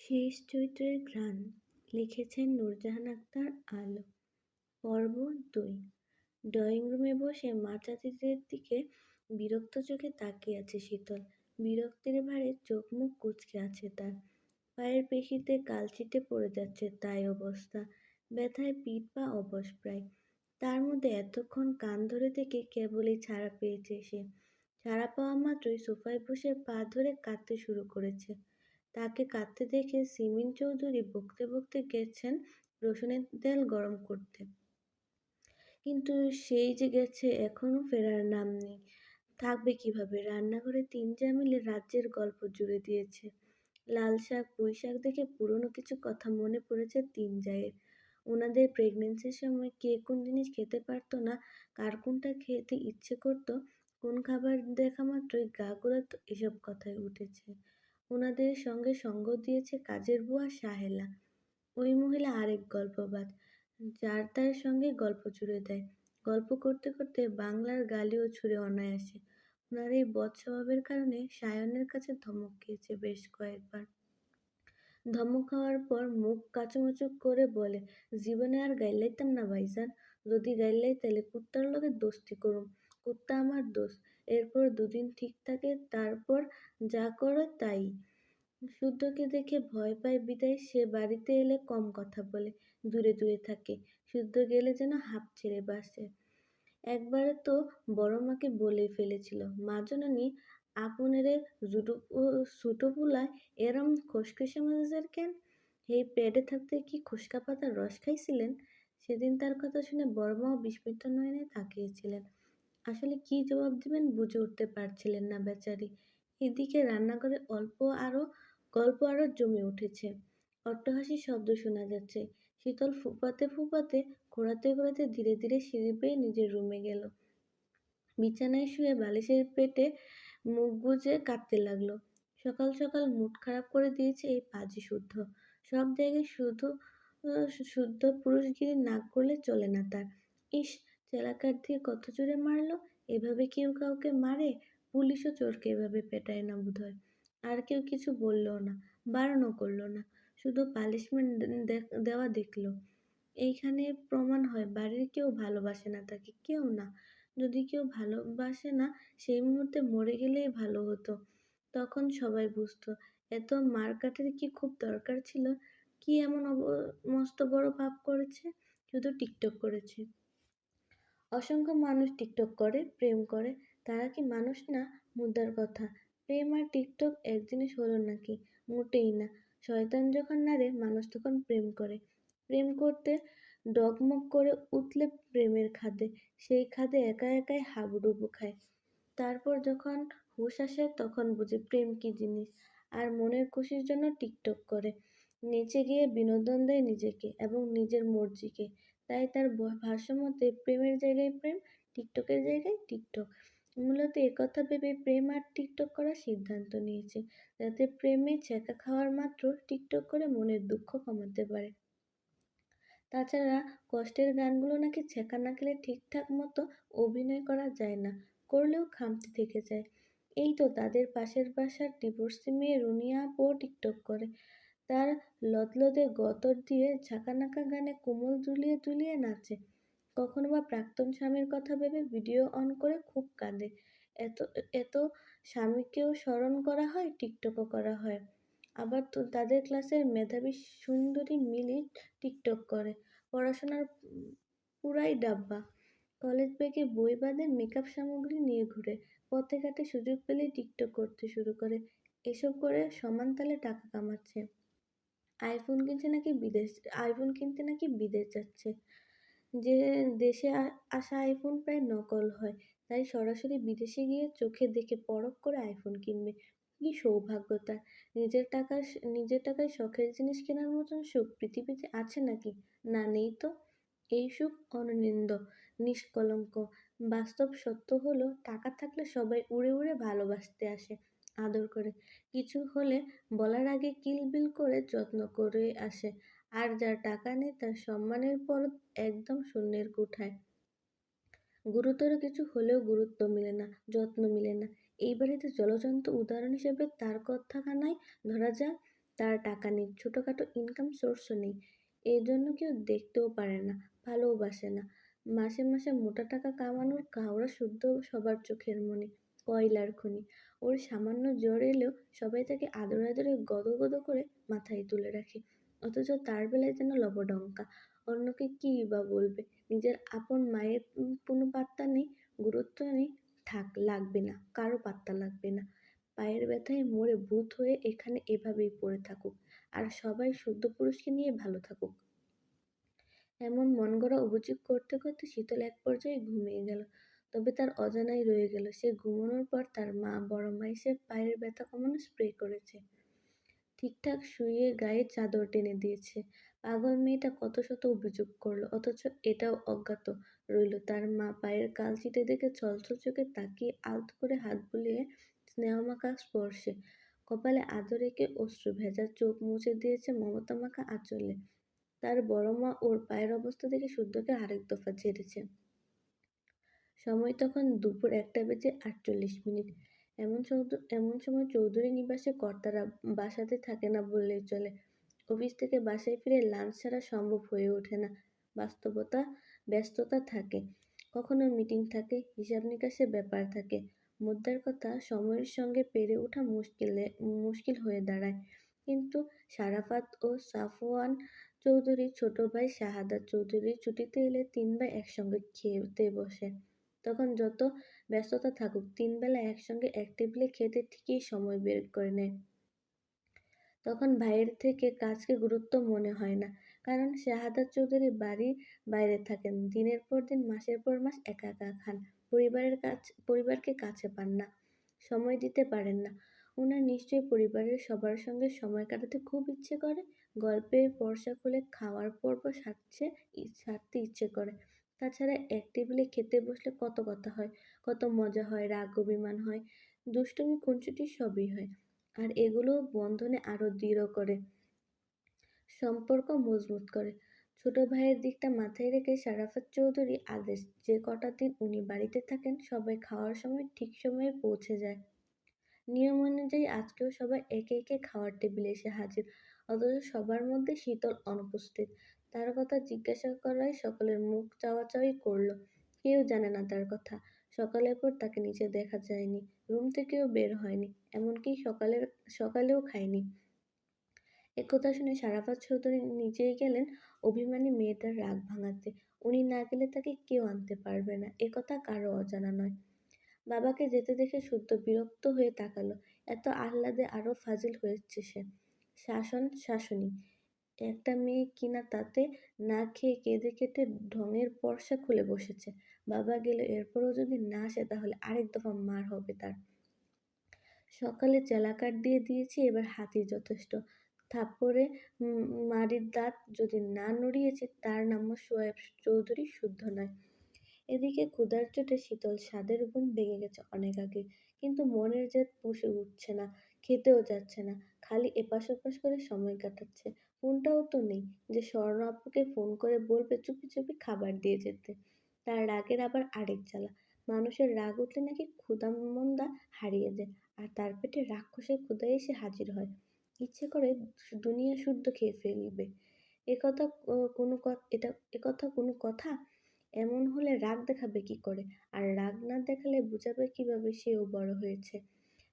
শেষ চৈত্রের ঘ্রাণ লিখেছেন নূরজাহান আক্তার আলো। পর্ব ২। ড্রয়িং রুমে বসে মাচাতিদের দিকে বিরক্ত চোখে তাকিয়ে আছে শীতল। বিরক্তির ভারে চোখ মুখ কুঁচকে আছে তার। পায়ের পেশিতে কালচিটে পড়ে যাচ্ছে তাই অবস্থা। ব্যথায় পিঠ পা অবশ প্রায়। তার মধ্যে এতক্ষণ কান ধরে থেকে কেবলই ছাড়া পেয়েছে সে। ছাড়া পাওয়া মাত্রই সোফায় বসে পা ধরে কাঁদতে শুরু করেছে। তাকে কাঁদতে দেখে সিমিন চৌধুরী বকতে বকতে গেছেন রসুনের তেল গরম করতে। কিন্তু সেই যে গেছে এখনো ফেরার নাম নেই। থাকবে কিভাবে? রান্নাঘরে তিন যা মিলে রাজ্যের গল্প জুড়ে দিয়েছে। লাল শাক পুঁই শাক দেখে পুরনো কিছু কথা মনে পড়েছে তিন জায়ের। ওনাদের প্রেগনেন্সির সময় কে কোন জিনিস খেতে পারতো না, কার কোনটা খেতে ইচ্ছে করতো, কোন খাবার দেখা মাত্রই গা গোলাতো, এসব কথাই উঠেছে। ওনাদের সঙ্গে সঙ্গ দিয়েছে কাজের বুয়া সাহেলা। ওই মহিলা আরেক গল্পবাজ, যার তার সঙ্গে গল্প জুড়ে দেয়। গল্প করতে করতে বাংলার গালিও ছুড়ে অনায়াসে। ওনার এই বদ স্বভাবের কারণে সায়নের কাছে ধমক খেয়েছে বেশ কয়েকবার। ধমক খাওয়ার পর মুখ কাচুমাচু করে বলে, জীবনে আর গাইলাইতাম না ভাইজান। যদি গাইলাই তাহলে কুত্তার লগে দোস্তি করুম। কুত্তা আমার দোস্ত। এরপর দুদিন ঠিক থাকে, তারপর যা করে তাই। শুদ্ধকে দেখে ভয় পায় বিদায় সে বাড়িতে এলে কম কথা বলে, দূরে দূরে থাকে। শুদ্ধ গেলে যেন হাঁপ ছেড়ে বাঁচে। একবারে তো বড় মাকে বলেই ফেলেছিল, মা জননী আপনেরে ছোটো পুলায় এরম খসখসে মেজাজের কেন? এই পেটে থাকতে কি খুশকা পাতার রস খাইছিলেন? সেদিন তার কথা শুনে বড় মাও বিস্মিত নয়নে তাকিয়েছিলেন। আসলে কি জবাব দিবেন বুঝে উঠতে পারছিলেন না বেচারি। এদিকে রান্নাঘরে গল্প আরো জমে উঠেছে। অট্টহাসির শব্দ শোনা যাচ্ছে। শীতল ফুপাতে ফুপাতে ঘোরাতে ধীরে ধীরে সিঁড়ি বেয়ে নিজের রুমে গেল। বিছানায় শুয়ে বালিশের পেটে মুখ গুজে কাঁদতে লাগলো। সকাল সকাল মুড খারাপ করে দিয়েছে এই পাজি শুদ্ধ। সব জায়গায় শুদ্ধ পুরুষগিরি না করলে চলে না তার। ইস, চেলাকাঠ দিয়ে কত জোরে মারলো! এভাবে কেউ কাউকে মারে? পুলিশও চোরকে এভাবে পেটায় না বোধহয়। আর কেউ কিছু বললও না, বারণও করলো না, শুধু পানিশমেন্ট দেওয়া দেখলো। এইখানে প্রমাণ হয় বাড়ির কেউ ভালোবাসে না তাকে, কেউ না। যদি কেউ ভালোবাসে না, সেই মুহূর্তে মরে গেলেই ভালো হতো। তখন সবাই বুঝতো এত মার কাটার কি খুব দরকার ছিল। কি এমন মস্ত বড় পাপ করেছে? শুধু টিকটক করেছে। অসংখ্য মানুষ টিকটক করে, প্রেম করে। তারা কি মানুষ না? মুদ্রার কথা। প্রেম আর টিকটক এক জিনিস হলো নাকি? মোটেই না। শয়তান যখন নাড়ে মানুষ তখন প্রেম করে। প্রেম করতে ডগমগ করে উঠলে প্রেমের খাদে, সেই খাদে একা একাই হাবুডুবু খায়। তারপর যখন হুঁশ আসে তখন বুঝে প্রেম কি জিনিস। আর মনের খুশির জন্য টিকটক করে। নেচে গিয়ে বিনোদন দেয় নিজেকে এবং নিজের মর্জিকে। তাই তার ভাষ্যমতে প্রেমের জায়গায় প্রেম, টিকটকের জায়গায় টিকটক। মূলত একথা ভেবে প্রেম আর টিকটক করার সিদ্ধান্ত নিয়েছে, যাতে প্রেমে ছ্যাঁকা খাওয়ার মাত্র টিকটক করে মনের দুঃখ কমাতে পারে। তাছাড়া কষ্টের গানগুলো নাকি ছ্যাঁকা না খেলে ঠিকঠাক মতো অভিনয় করা যায় না, করলেও খামতি থেকে যায়। এই তো তাদের পাশের বাসার ডিভোর্সি মেয়ে রুনিয়া আপও টিকটক করে। তার লদলদে গতর দিয়ে ঝাঁকানাকা গানে কোমর দুলিয়ে দুলিয়ে নাচে। কখনো বা প্রাক্তন স্বামীর কথা ভেবে ভিডিও অন করে খুব কাঁদে। এত এত স্বামীকেও স্মরণ করা হয়, টিকটকও করা হয়। আবার তো তাদের ক্লাসের মেধাবী সুন্দরী মিলি টিকটক করে। পড়াশোনার পুরাই ডাব্বা। কলেজ ব্যাগে বই বাদে মেকআপ সামগ্রী নিয়ে ঘুরে। পথে ঘাটে সুযোগ পেলেই টিকটক করতে শুরু করে। এসব করে সমান তালে টাকা কামাচ্ছে। আইফোন কিনতে নাকি বিদেশ যাচ্ছে। যে দেশে আসা আইফোন প্রায় নকল হয়, তাই সরাসরি বিদেশে গিয়ে চোখে দেখে পরখ করে আইফোন কিনবে। কি সৌভাগ্য তার! নিজের টাকায় শখের জিনিস কেনার মতন সুখ পৃথিবীতে আছে নাকি? না, নেই তো। এই সুখ অনিন্দ্য, নিষ্কলঙ্ক। বাস্তব সত্য হলো টাকা থাকলে সবাই উড়ে উড়ে ভালোবাসতে আসে, আদর করে। কিছু হলে বলার আগে কিলবিল করে যত্ন করে আসে। আর যার টাকা নেই তার সম্মানের পরত একদম শূন্যের কোঠায়। গুরুতর কিছু হলেও গুরুত্ব মিলে না, যত্ন মিলে না। এই বাড়িতে জলজন্ত উদাহরণ হিসেবে তার কথাখানাই ধরা যাক। তার টাকা নেই, ছোটখাটো ইনকাম সোর্সও নেই। এই জন্য কেউ দেখতেও পারে না, ভালোবাসে না। মাসে মাসে মোটা টাকা কামানোর ঘাওড়া শুদ্ধ সবার চোখের মনে, কয়লার খনি। ওর সামান্য জ্বর এলেও সবাই তাকে আদরে আদরে গদো গদো করে মাথায় তুলে রাখে। অথচ তার বেলায় যেন লবডঙ্কা। অন্যকে কী বা বলবে? নিজের আপন মায়ের কোনো পাত্তা নেই, গুরুত্ব নেই। থাক, লাগবে না, কারো পাত্তা লাগবে না। পায়ের ব্যথায় মরে ভূত হয়ে এখানে এভাবেই পড়ে থাকুক, আর সবাই শুদ্ধ পুরুষকে নিয়ে ভালো থাকুক। এমন মনগড়া অভিযোগ করতে করতে শীতল এক পর্যায়ে ঘুমিয়ে গেল। তবে তার অজানাই রয়ে গেল, সে ঘুমানোর পর তার মা, বড় মা এসে পায়ের ব্যথা কমানো স্প্রে করেছে। ঠিকঠাক শুইয়ে গায়ে চাদর টেনে দিয়েছে। পাগল মেয়েটা কত শত অভিযোগ করলো, অথচ এটাও অজ্ঞাত রইল। তার মা পায়ের কালচিটে দেখে ছলছল চোখে তাকিয়ে আলতো করে হাত বুলিয়ে স্নেহমাখা স্পর্শে কপালে আদর রেখে অশ্রু ভেজা চোখ মুছে দিয়েছে মমতা মাখা আঁচলে। তার বড় মা ওর পায়ের অবস্থা দেখে শুদ্ধকে আরেক দফা ঝেড়েছে। সময় তখন দুপুর 1:48। এমন সময় চৌধুরী নিবাসে কর্তারা বাসাতে থাকে না বললেই চলে। অফিস থেকে বাসায় ফিরে লাঞ্চ ছাড়া সম্ভব হয়ে ওঠে না। বাস্তবতা, ব্যস্ততা থাকে, কখনো মিটিং থাকে, হিসাব নিকাশের ব্যাপার থাকে। মুদ্রার কথা, সময়ের সঙ্গে পেরে ওঠা মুশকিল হয়ে দাঁড়ায়। কিন্তু সারাফাত ও সাফওয়ান চৌধুরীর ছোট ভাই শাহাদাত চৌধুরী ছুটিতে এলে 3 ভাই একসঙ্গে খেতে বসে। তখন যত ব্যস্ততা থাকুক, 3 বেলা একসঙ্গে এক টেবিলে খেতে ঠিকই সময় বের করে নেয়। তখন ভাইয়ের থেকে কাজকে গুরুত্ব মনে হয় না। কারণ শাহাদাত চৌধুরী বাড়ির বাইরে থাকেন। দিনের পর দিন, মাসের পর মাস একা একা খান। পরিবারকে কাছে পান না। সময় দিতে পারেন না। উনার নিশ্চয়ই পরিবারের সবার সঙ্গে সময় কাটাতে খুব ইচ্ছে করে। গল্পের পরশা খুলে খাওয়ার পর্ব সারতে ইচ্ছে করে। তাছাড়া এক টেবিলে খেতে বসলে কত কথা হয়, কত মজা হয়, রাগ অভিমান হয়, দুষ্টুমি খুনসুটি সবই হয়। আর এগুলো বন্ধনে আরো দৃঢ় করে, সম্পর্ক মজবুত করে। ছোট ভাইয়ের দিকটা মাথায় রেখে সারাফাত চৌধুরী আদেশ, যে কটা দিন উনি বাড়িতে থাকেন সবাই খাওয়ার সময় ঠিক সময়ে পৌঁছে যায়। নিয়ম অনুযায়ী আজকেও সবাই একে একে খাওয়ার টেবিলে এসে হাজির, অথচ সবার মধ্যে শীতল অনুপস্থিত। তার কথা জিজ্ঞাসা করায় সকলের মুখ চাওয়াচাওয়ি করল। কেউ জানে না তার কথা। সকালের পর তাকে নিচে দেখা যায়নি, রুম থেকেও বের হয়নি, এমনকি সকালেও খায়নি। একথা শুনে সারাফাত চৌধুরী নিজেই গেলেন অভিমানী মেয়েটার রাগ ভাঙাতে। উনি না গেলে তাকে কেউ আনতে পারবে না, একথা কারো অজানা নয়। বাবাকে যেতে দেখে শুদ্ধ বিরক্ত হয়ে তাকালো। এত আহ্লাদে আরো ফাজিল হয়েছে সে। শাসনী একটা মেয়ে কিনা তাতে না খেয়ে কেঁদে কেটে ঢঙের পরশা খুলে বসেছে। বাবা গেলে এরপরও যদি না আসে তাহলে আরেক দফা মার হবে তার। সকালে চেলাকাট দিয়ে দিয়েছি, এবার হাতই যথেষ্ট। থাপ্পড়ে মারির দাঁত যদি না নড়িয়েছে তার নামও সোয়েব চৌধুরী শুদ্ধ নয়। এদিকে ক্ষুধার চোটে শীতল স্বাদের ঘুম ভেঙে গেছে অনেক আগে। কিন্তু মনের জেদ পুষে উঠছে না, খেতেও যাচ্ছে না। খালি এপাশ ওপাশ করে সময় কাটাচ্ছে। ফোনটাও তো নেই যে স্বর্ণ আপুকে ফোন করে বলবে চুপি চুপি খাবার দিয়ে যেতে। তার রাগের আবার আরেক জ্বালা। মানুষের রাগ উঠলে নাকি ক্ষুধা মন্দা হারিয়ে যায়, আর তার পেটে রাক্ষসের ক্ষুধা এসে হাজির হয়। ইচ্ছে করে দুনিয়া শুদ্ধ খেয়ে ফেলবে। একথা একথা কোনো কথা? এমন হলে রাগ দেখাবে কি করে? আর রাগ না দেখালে বুঝাবে কিভাবে সেও বড় হয়েছে?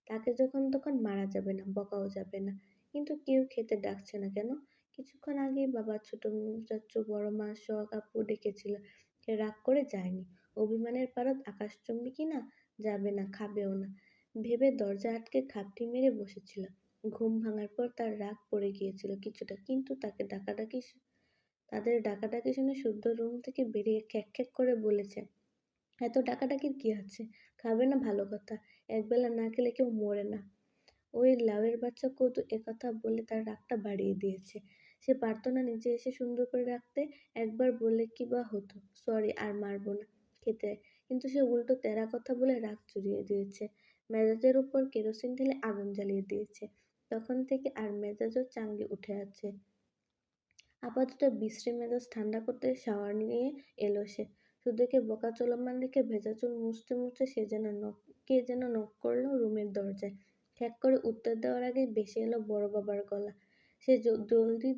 তাকে যখন তখন মারা যাবে না, বকাও যাবে না। কিন্তু কেউ খেতে ডাকছে না কেন? কিছুক্ষণ আগেই বাবা, ছোট চাচ্চু, বড় মা, সোহাগ আপু ডেকেছিল। সে রাগ করে যায়নি। অভিমানের পারদ আকাশচুম্বী কিনা, যাবে না, খাবেও না ভেবে দরজা আটকে খাপটি মেরে বসেছিল। ঘুম ভাঙার পর তার রাগ পড়ে গিয়েছিল কিছুটা, কিন্তু তাদের ডাকাডাকি শুনে শুদ্ধ রুম থেকে বেরিয়ে খ্যাঁক খ্যাঁক করে বলেছে, এত ডাকাডাকির কি আছে? খাবে না, ভালো কথা। একবেলা না খেলে কেউ মরে না। ওই লাউয়ের বাচ্চা কৌতু একথা বলে তার রাগটা বাড়িয়ে দিয়েছে। সে পারত না নিজে এসে সুন্দর করে রাখতে। একবার বললে কি বা হতো, সরি, আর মারবো না, খেতে আয়। কিন্তু সে উল্টো তেরা কথা বলে রাগ চড়িয়ে দিয়েছে। মেজাজের উপর কেরোসিন ঢেলে আগুন জ্বালিয়ে দিয়েছে। তখন থেকে আর মেজাজও চাঙ্গে উঠে আছে। আপাতত বিশ্রী মেজাজ ঠান্ডা করতে শাওয়ার নিয়ে এলো সে। শুদ্ধকে বকা চলমান রেখে ভেজা চুল মুছতে মুছতে কে যেন নক করলো রুমের দরজায়। ঠ্যাক করে উত্তর দেওয়ার আগে ভেসে এলো বড় বাবার গলা, সে জলদি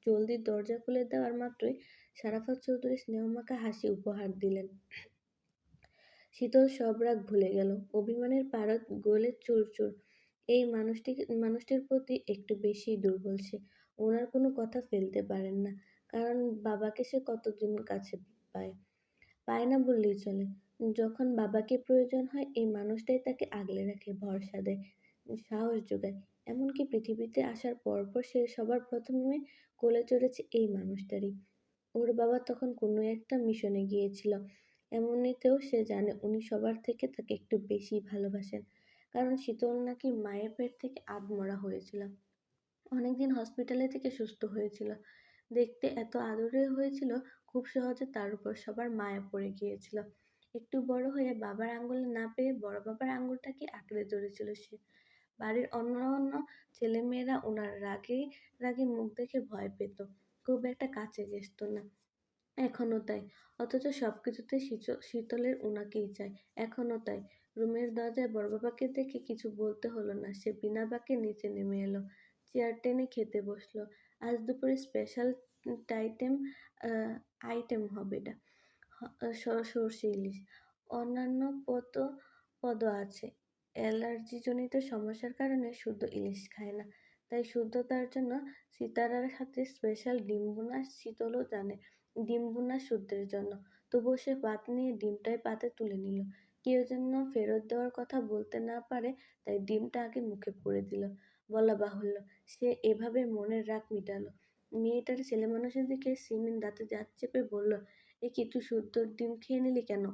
জলদি দরজা খুলে দেওয়ার মাত্রই সারাফত চৌধুরী স্নেহমাখা হাসি উপহার দিলেন। শীতল সব রাগ ভুলে গেল। অভিমানের পারদ গলে চুরচুর। এই মানুষটির প্রতি একটু বেশিই দুর্বল সে। ওনার কোনো কথা ফেলতে পারেন না। কারণ বাবাকে সে কতদিন কাছে পায়। পায় না বললেই চলে। যখন বাবাকে প্রয়োজন হয় এই মানুষটাই তাকে আগলে রাখে, ভরসা দেয়, সাহস যোগায়। এমনকি পৃথিবীতে আসার পরপর সে সবার প্রথমে কোলে চড়েছে এই মানুষটারই। ওর বাবা তখন কোনো একটা মিশনে গিয়েছিল। এমনিতেও সে জানে উনি সবার থেকে তাকে একটু বেশিই ভালোবাসেন। কারণ শীতল নাকি মায়ের পেট থেকে আধমরা হয়েছিল। অনেকদিন হসপিটালে থেকে সুস্থ হয়েছিল। দেখতে এত আদুরে হয়েছিল, খুব সহজে তার উপর সবার মায়া পড়ে গিয়েছিল। একটু বড় হয়ে বাবার আঙুলে না পেয়ে বড় বাবার আঙুলটাকে আঁকড়ে ধরেছিল সে। বাড়ির অন্য ছেলেমেয়েরা ওনার রাগী রাগী মুখ দেখে ভয় পেত। খুব একটা কাছে ঘেঁষত না। এখনো তাই। অথচ সবকিছুতে শীতলের উনাকেই চাই। এখনো তাই। রুমের দরজায় বড়বাবাকে দেখে কিছু বলতে হলো না। সে বিনা বাক্যে নিচে নেমে এলো। চেয়ার টেনে খেতে বসলো। আজ দুপুরে স্পেশাল টাইটেম আইটেম হবে এটা। সরষে ইলিশ। অন্যান্য পদও আছে। অ্যালার্জিজনিত সমস্যার কারণে শুদ্ধ ইলিশ খায় না। তাই শুদ্ধতার জন্য সিতারার সাথে স্পেশাল ডিম ভুনা। শীতলও জানে ডিম ভুনা শুদ্ধের জন্য। তবুও সে পাত নিয়ে ডিমটাই পাতে তুলে নিল। কেউ যেন ফেরত দেওয়ার কথা বলতে না পারে, তাই ডিমটা আগে মুখে পুরে দিল। বলা বাহুল্য, সে এভাবে মনের রাগ মিটালো। মেয়েটার ছেলেমানুষের দিকে সিমিন দাঁতে দাঁত চেপে বলল, এ কি তুই শুদ্ধ ডিম খেয়ে নিলি কেন?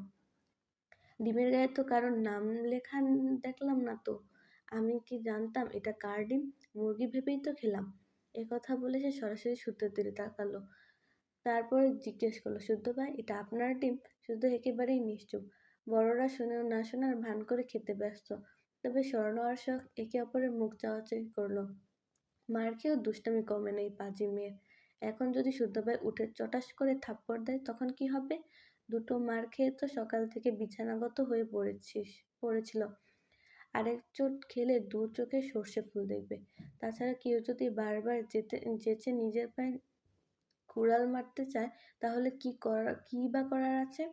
ডিমের গায়ে তো কারোর নাম লেখা দেখলাম না তো। আমি কি জানতাম এটা কার ডিম? মুরগি ভেবেই তো খেলাম। কথা বলে সে সরাসরি শুদ্ধর দিকে তাকালো। তারপর জিজ্ঞেস করলো, শুদ্ধ ভাই, এটা আপনার ডিম? শুদ্ধ একেবারেই নিশ্চুপ। বড়রা শুনেও না শোনার ভান করে খেতে ব্যস্ত। তবে স্বর্ণ আর শখ একে অপরের মুখ চাওয়াচাওয়ি করলো। মার খেয়েও দুষ্টামি কমে নেই পাজি মেয়ের। এখন যদি শুদ্ধ ভাই উঠে চটাস করে থাপ্পড় দেয় তখন কি হবে? দুটো মার খেয়ে তো সকাল থেকে বিছানাগত হয়ে পড়েছিল। আরেক চোট খেলে দু চোখে সর্ষে ফুল দেখবে। তাছাড়া কেউ যদি বারবার যেচে নিজের পায়ে কুড়াল মারতে চায় তাহলে কি বা করার আছে?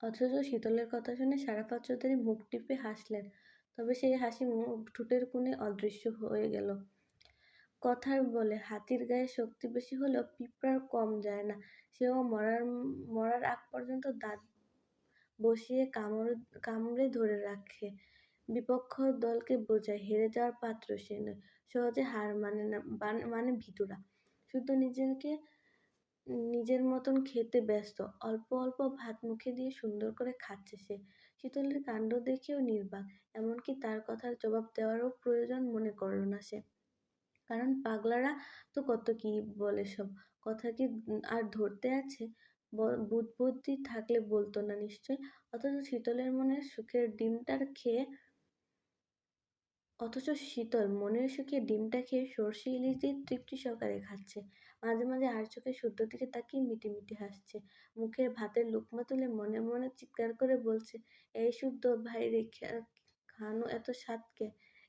অথচ শীতলের কথা শুনে সারাফত চৌধুরী মুখ টিপে হাসলেন। তবে সেই হাসি ঠোঁটের কোণে অদৃশ্য হয়ে গেল। কথার বলে, হাতির গায়ে শক্তি বেশি হলেও পিঁপড়ার কম যায় না। সেও মরার আগ পর্যন্ত দাঁত বসিয়ে কামড়ে ধরে রাখে। বিপক্ষ দলকে বোঝায় হেরে যাওয়ার পাত্র সে নয়। সহজে হার মানে না, মানে ভীতুরা। শুধু নিজের মতন খেতে ব্যস্ত। অল্প অল্প ভাত মুখে দিয়ে সুন্দর করে খাচ্ছে সে। শীতলের কাণ্ড দেখেও নির্বাক। এমনকি তার কথার জবাব দেওয়ারও প্রয়োজন মনে করল না সে। কারণ পাগলারা তো কত কি বলে, সব কথা কি আর ধরতে আছে? বুদ্ধি থাকলে বলতো না নিশ্চয়। অথচ শীতলের মনের সুখের ডিমটার খেয়ে অথচ শীতল মনের সুখে ডিমটা খেয়ে সর্ষে ইলিশ দিয়ে তৃপ্তি সহকারে খাচ্ছে। মাঝে মাঝে আর চোখে শুদ্ধর দিকে তাকিয়ে মিটি মিটি হাসছে। মুখের ভাতের লুকমা তুলে মনে মনে চিৎকার করে বলছে, এই শুদ্ধ ভাইরে খাওয়ানো এত স্বাদকে,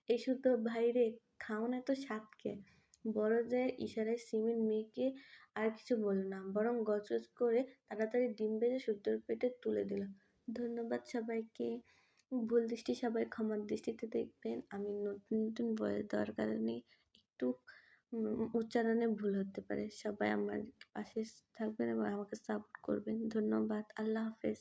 এই শুদ্ধ ভাইরে খাওয়ানো এত স্বাদকে। বড় জায়ের ইশারায় সিমির মেয়েকে আর কিছু বলল না, বরং গজগজ করে তাড়াতাড়ি ডিম ভেজে শুদ্ধর পেটে তুলে দিল। ধন্যবাদ সবাইকে। ভুল দৃষ্টি সবাই ক্ষমার দৃষ্টিতে দেখবেন। আমি নতুন নতুন ভয়েস দেওয়ার কারণে একটু উচ্চারণে ভুল হতে পারে। সবাই আমার পাশে থাকবেন এবং আমাকে সাপোর্ট করবেন। ধন্যবাদ। আল্লাহ হাফেজ।